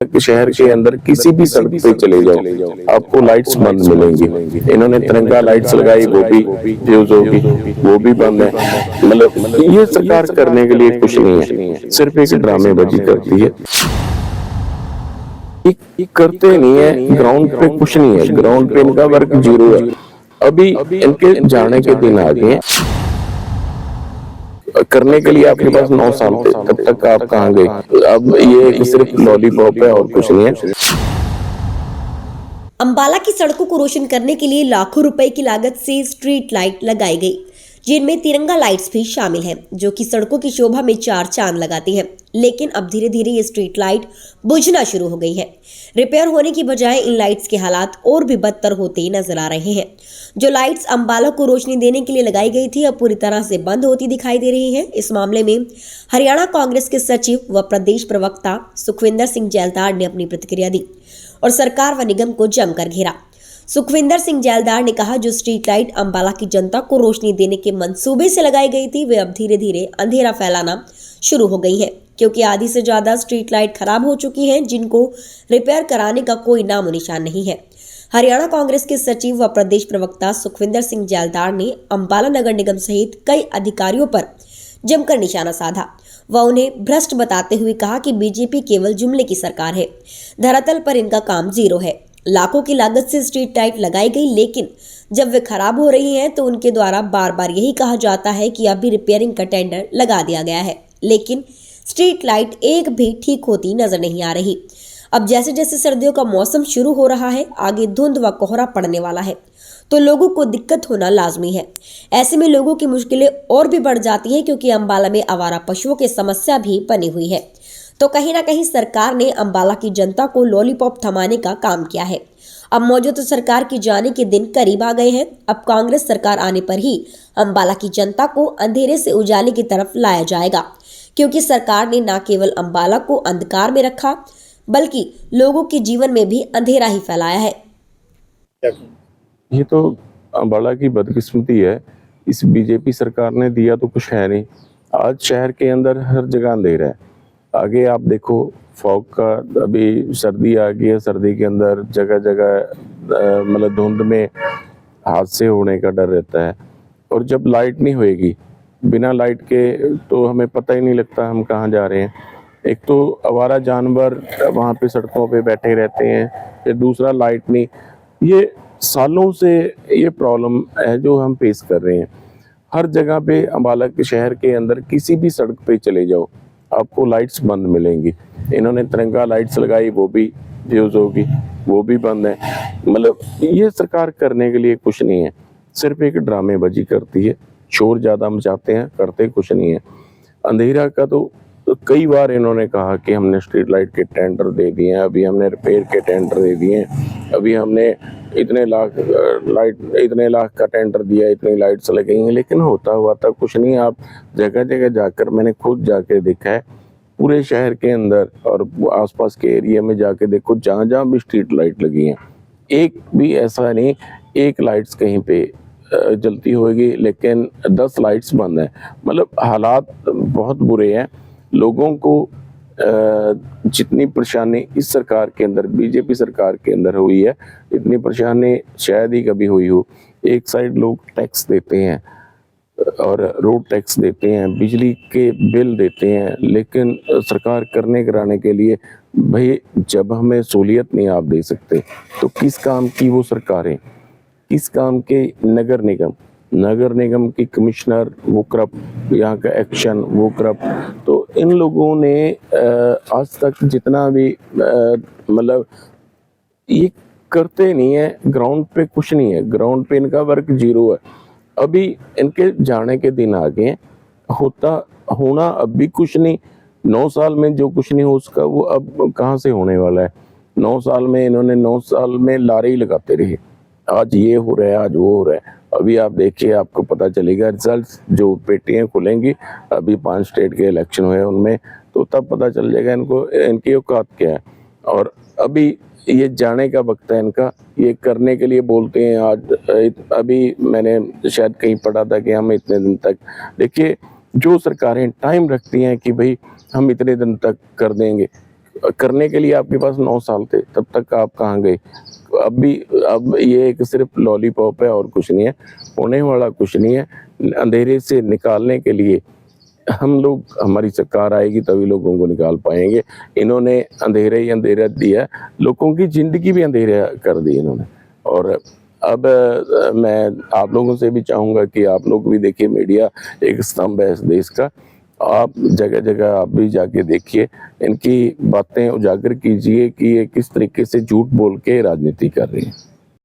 शहर के अंदर किसी भी सड़क पे चले जाओ आपको लाइट्स बंद मिलेंगी। इन्होंने तिरंगा लाइट्स लगाई, वो भी फ्यूज होगी, वो भी बंद है। मतलब ये सरकार करने के लिए कुछ नहीं है, सिर्फ एक ड्रामेबाजी करती है। ये करते नहीं है, ग्राउंड पे कुछ नहीं है, ग्राउंड पे इनका वर्क जीरो है। अभी इनके जाने के दिन आ गए, करने के लिए आपके पास 9 साल थे, तब तक आप कहाँ गए? अब ये सिर्फ लॉलीपॉप है और कुछ नहीं है। अंबाला की सड़कों को रोशन करने के लिए लाखों रुपए की लागत से स्ट्रीट लाइट लगाई गई, जिनमें तिरंगा लाइट्स भी शामिल हैं, जो कि सड़कों की शोभा में चार चांद लगाती हैं। लेकिन अब धीरे धीरे ये स्ट्रीट लाइट बुझना शुरू हो गई है। रिपेयर होने की बजाय इन लाइट्स के हालात और भी बदतर होते नजर आ रहे हैं। जो लाइट्स अंबाला को रोशनी देने के लिए लगाई गई थी, अब पूरी तरह से बंद होती दिखाई दे रही हैं। इस मामले में हरियाणा कांग्रेस के सचिव व प्रदेश प्रवक्ता सुखविंदर सिंह जैलदार ने अपनी प्रतिक्रिया दी और सरकार व निगम को जमकर घेरा। सुखविंदर सिंह जैलदार ने कहा, जो स्ट्रीट लाइट अंबाला की जनता को रोशनी देने के मंसूबे से लगाई गई थी, वे अब धीरे धीरे अंधेरा फैलाना शुरू हो गई है, क्योंकि आधी से ज्यादा स्ट्रीट लाइट खराब हो चुकी हैं, जिनको रिपेयर कराने का कोई नामो निशान नहीं है। हरियाणा कांग्रेस के सचिव व प्रदेश प्रवक्ता सुखविंदर सिंह जैलदार ने अंबाला नगर निगम सहित कई अधिकारियों पर जमकर निशाना साधा व उन्हें भ्रष्ट बताते हुए कहा कि बीजेपी केवल जुमले की सरकार है, धरातल पर इनका काम जीरो है। लाखों की लागत से स्ट्रीट लाइट लगाई गई, लेकिन जब वे खराब हो रही हैं तो उनके द्वारा बार बार यही कहा जाता है कि अभी रिपेयरिंग का टेंडर लगा दिया गया है, लेकिन स्ट्रीट लाइट एक भी ठीक होती नजर नहीं आ रही। अब जैसे जैसे सर्दियों का मौसम शुरू हो रहा है, आगे धुंध व कोहरा पड़ने वाला है, तो लोगों को दिक्कत होना लाजमी है। ऐसे में लोगों की मुश्किलें और भी बढ़ जाती हैं, क्योंकि अंबाला में आवारा पशुओं की समस्या भी बनी हुई है। तो कहीं ना कहीं सरकार ने अंबाला की जनता को लॉलीपॉप थमाने का काम किया है। अब मौजूदा सरकार की जाने के दिन करीब आ गए हैं। अब कांग्रेस सरकार आने पर ही अंबाला की जनता को अंधेरे से उजाले की तरफ लाया जाएगा, क्योंकि सरकार ने न केवल अंबाला को अंधकार में रखा, बल्कि लोगों के जीवन में भी अंधेरा ही फैलाया है। ये तो अंबाला की बदकिस्मती है। इस बीजेपी सरकार ने दिया तो कुछ है नहीं। आज शहर के अंदर हर जगह अंधेरा है। आगे आप देखो, फॉग का, अभी सर्दी आ गई है, सर्दी के अंदर जगह जगह मतलब धुंध में हादसे होने का डर रहता है। और जब लाइट नहीं होएगी, बिना लाइट के तो हमें पता ही नहीं लगता हम कहाँ जा रहे हैं। एक तो आवारा जानवर वहाँ पे सड़कों पे बैठे रहते हैं, फिर दूसरा लाइट नहीं। ये सालों से ये प्रॉब्लम है जो हम फेस कर रहे हैं। हर जगह पे अंबाला के शहर के अंदर किसी भी सड़क पे चले जाओ आपको लाइट्स बंद मिलेंगी। इन्होंने तिरंगा लाइट्स लगाई, वो भी फ्यूज होगी, वो भी बंद है। मतलब ये सरकार करने के लिए कुछ नहीं है, सिर्फ एक ड्रामेबाजी करती है, शोर ज्यादा मचाते हैं, करते कुछ नहीं है। अंधेरा का तो कई बार इन्होंने कहा कि हमने स्ट्रीट लाइट के टेंडर दे दिए हैं, अभी हमने रिपेयर के टेंडर दे दिए हैं, अभी हमने इतने लाख का टेंडर दिया, इतनी लाइट्स लगेंगी, लेकिन होता हुआ तक कुछ नहीं। आप जगह जगह जाकर, मैंने खुद जाके देखा है पूरे शहर के अंदर और आसपास के एरिया में जाके देखो, जहाँ जहाँ भी स्ट्रीट लाइट लगी हैं, एक भी ऐसा नहीं एक लाइट्स कहीं पे जलती होगी, लेकिन 10 लाइट्स बंद है। मतलब हालात बहुत बुरे हैं। लोगों को जितनी परेशानी इस सरकार के अंदर, बीजेपी सरकार के अंदर हुई है, इतनी परेशानी शायद ही कभी हुई हो। एक साइड लोग टैक्स देते हैं और रोड टैक्स देते हैं, बिजली के बिल देते हैं, लेकिन सरकार करने कराने के लिए, भाई जब हमें सहूलियत नहीं आप दे सकते तो किस काम की वो सरकारें, किस काम के नगर निगम की कमिश्नर वो करप्ट, यहाँ का एक्शन वो करप्ट। तो इन लोगों ने आज तक जितना भी मतलब ये करते नहीं है, ग्राउंड पे कुछ नहीं है, ग्राउंड पे इनका वर्क जीरो है। अभी इनके जाने के दिन आ गए, होना अब भी कुछ नहीं। 9 साल में जो कुछ नहीं हो उसका वो अब कहाँ से होने वाला है। 9 साल में इन्होंने 9 साल में लारे ही लगाते रहे, आज ये हो रहा है, आज वो हो रहा है। अभी आप देखिए, आपको पता चलेगा रिजल्ट, जो पेटियां खुलेंगी, अभी 5 स्टेट के इलेक्शन हुए उनमें, तो तब पता चल जाएगा इनको, इनकी औकात क्या है। और अभी ये जाने का वक्त है इनका, ये करने के लिए बोलते हैं। आज अभी मैंने शायद कहीं पढ़ा था कि हम इतने दिन तक, देखिए जो सरकारें टाइम रखती हैं कि भाई हम इतने दिन तक कर देंगे, करने के लिए आपके पास 9 साल थे, तब तक आप कहाँ गए? अब ये एक सिर्फ लॉलीपॉप है और कुछ नहीं है, होने वाला कुछ नहीं है। अंधेरे से निकालने के लिए हम लोग, हमारी सरकार आएगी तभी लोगों को निकाल पाएंगे। इन्होंने अंधेरा ही अंधेरा दिया, लोगों की ज़िंदगी भी अंधेरा कर दी इन्होंने। और अब मैं आप लोगों से भी चाहूँगा कि आप लोग भी देखिए, मीडिया एक स्तंभ है इस देश का। आप जगह-जगह आप भी जाके देखिए, इनकी बातें उजागर कीजिए कि ये किस तरीके से झूठ बोल के राजनीति कर रही हैं।